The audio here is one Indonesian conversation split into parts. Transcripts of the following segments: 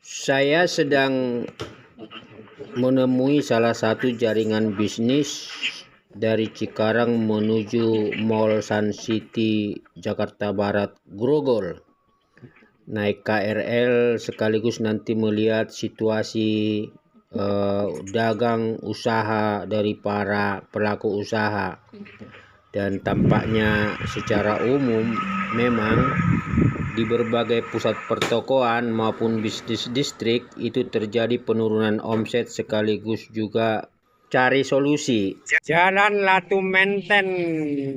Saya sedang menemui salah satu jaringan bisnis dari Cikarang menuju Mall Sun City, Jakarta Barat, Grogol. Naik KRL sekaligus nanti melihat situasi dagang usaha dari para pelaku usaha. Dan tampaknya secara umum memang di berbagai pusat pertokoan maupun bisnis distrik itu terjadi penurunan omset sekaligus juga cari solusi. Jalan Latu Menten,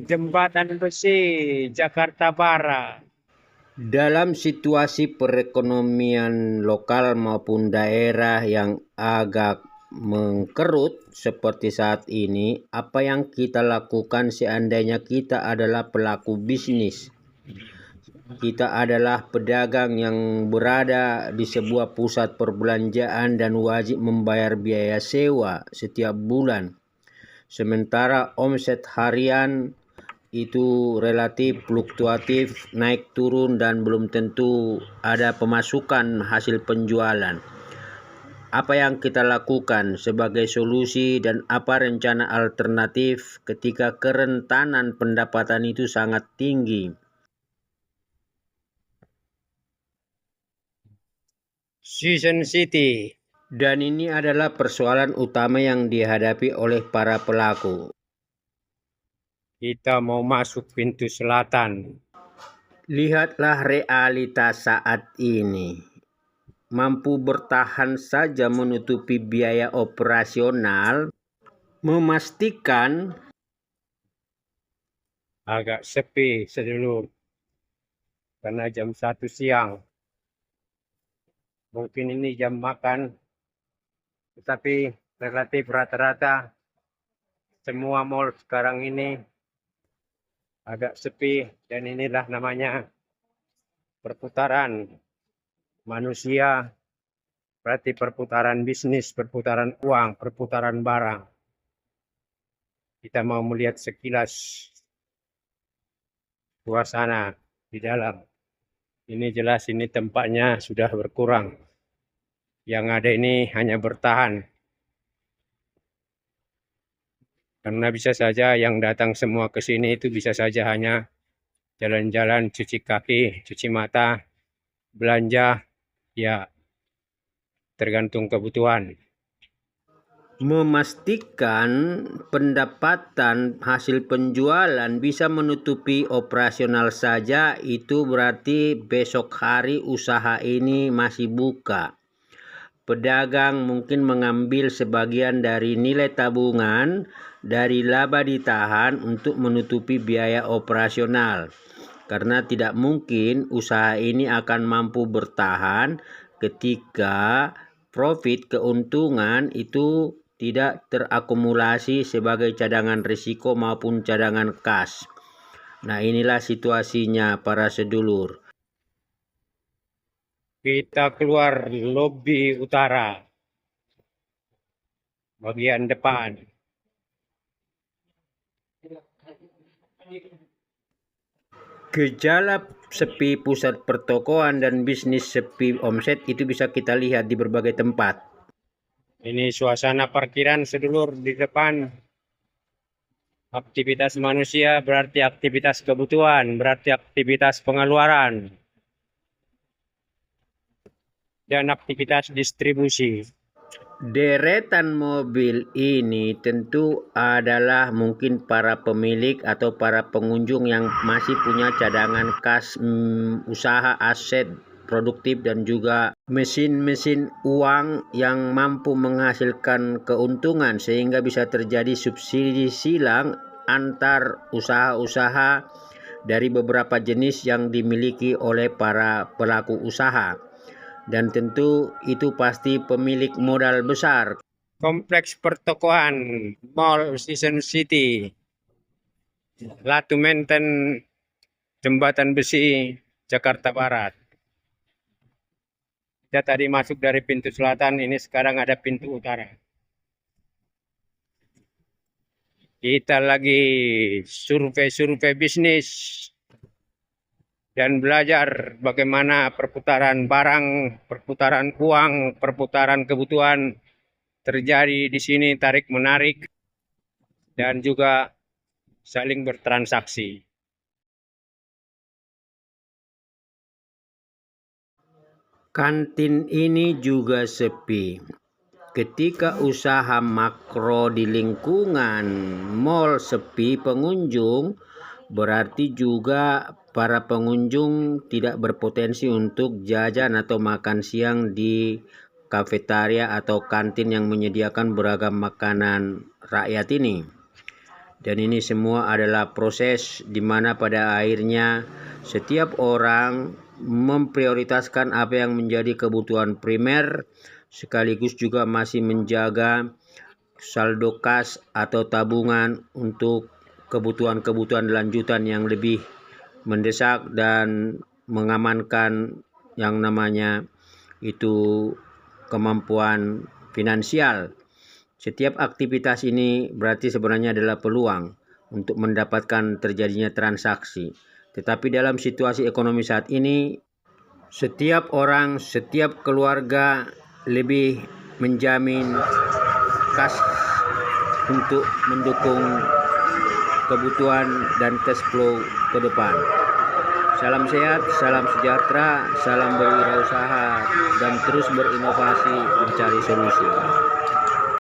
Jembatan Besi, Jakarta Barat. Dalam situasi perekonomian lokal maupun daerah yang agak mengkerut seperti saat ini, apa yang kita lakukan seandainya kita adalah pelaku bisnis? Kita adalah pedagang yang berada di sebuah pusat perbelanjaan dan wajib membayar biaya sewa setiap bulan. Sementara omset harian itu relatif fluktuatif, naik turun dan belum tentu ada pemasukan hasil penjualan. Apa yang kita lakukan sebagai solusi dan apa rencana alternatif ketika kerentanan pendapatan itu sangat tinggi? Season City. Dan ini adalah persoalan utama yang dihadapi oleh para pelaku. Kita mau masuk pintu selatan. Lihatlah realitas saat ini. Mampu bertahan saja menutupi biaya operasional, memastikan agak sepi sedulur. Karena jam 1 siang. Mungkin ini jam makan, tetapi relatif rata-rata semua mall sekarang ini agak sepi, dan inilah namanya perputaran manusia, berarti perputaran bisnis, perputaran uang, perputaran barang. Kita mau melihat sekilas suasana di dalam. Ini jelas ini tempatnya sudah berkurang. Yang ada ini hanya bertahan. Karena bisa saja yang datang semua ke sini itu bisa saja hanya jalan-jalan, cuci kaki, cuci mata, belanja, ya tergantung kebutuhan. Memastikan pendapatan hasil penjualan bisa menutupi operasional saja itu berarti besok hari usaha ini masih buka. Pedagang mungkin mengambil sebagian dari nilai tabungan dari laba ditahan untuk menutupi biaya operasional. Karena tidak mungkin usaha ini akan mampu bertahan ketika profit keuntungan itu tidak terakumulasi sebagai cadangan risiko maupun cadangan kas. Nah, inilah situasinya para sedulur. Kita keluar lobi utara, bagian depan. Gejala sepi pusat pertokoan dan bisnis sepi omset itu bisa kita lihat di berbagai tempat. Ini suasana parkiran sedulur di depan. Aktivitas manusia berarti aktivitas kebutuhan, berarti aktivitas pengeluaran, dan aktivitas distribusi. Deretan mobil ini tentu adalah mungkin para pemilik atau para pengunjung yang masih punya cadangan kas usaha aset produktif dan juga mesin-mesin uang yang mampu menghasilkan keuntungan sehingga bisa terjadi subsidi silang antar usaha-usaha dari beberapa jenis yang dimiliki oleh para pelaku usaha. Dan tentu itu pasti pemilik modal besar. Kompleks pertokoan Mall Season City, Latu Menten, Jembatan Besi, Jakarta Barat. Kita tadi masuk dari pintu selatan, ini sekarang ada pintu utara. Kita lagi survei bisnis. dan belajar bagaimana perputaran barang, perputaran uang, perputaran kebutuhan terjadi di sini, tarik menarik dan juga saling bertransaksi. Kantin ini juga sepi. Ketika usaha makro di lingkungan mal sepi pengunjung, berarti juga para pengunjung tidak berpotensi untuk jajan atau makan siang di kafetaria atau kantin yang menyediakan beragam makanan rakyat ini. Dan ini semua adalah proses di mana pada akhirnya setiap orang memprioritaskan apa yang menjadi kebutuhan primer, sekaligus juga masih menjaga saldo kas atau tabungan untuk kebutuhan-kebutuhan lanjutan yang lebih mendesak dan mengamankan yang namanya itu kemampuan finansial. Setiap aktivitas ini berarti sebenarnya adalah peluang untuk mendapatkan terjadinya transaksi. Tetapi dalam situasi ekonomi saat ini, setiap orang, setiap keluarga lebih menjamin kas untuk mendukung kebutuhan dan cash flow ke depan. Salam sehat, salam sejahtera, salam berwirausaha, dan terus berinovasi mencari solusi.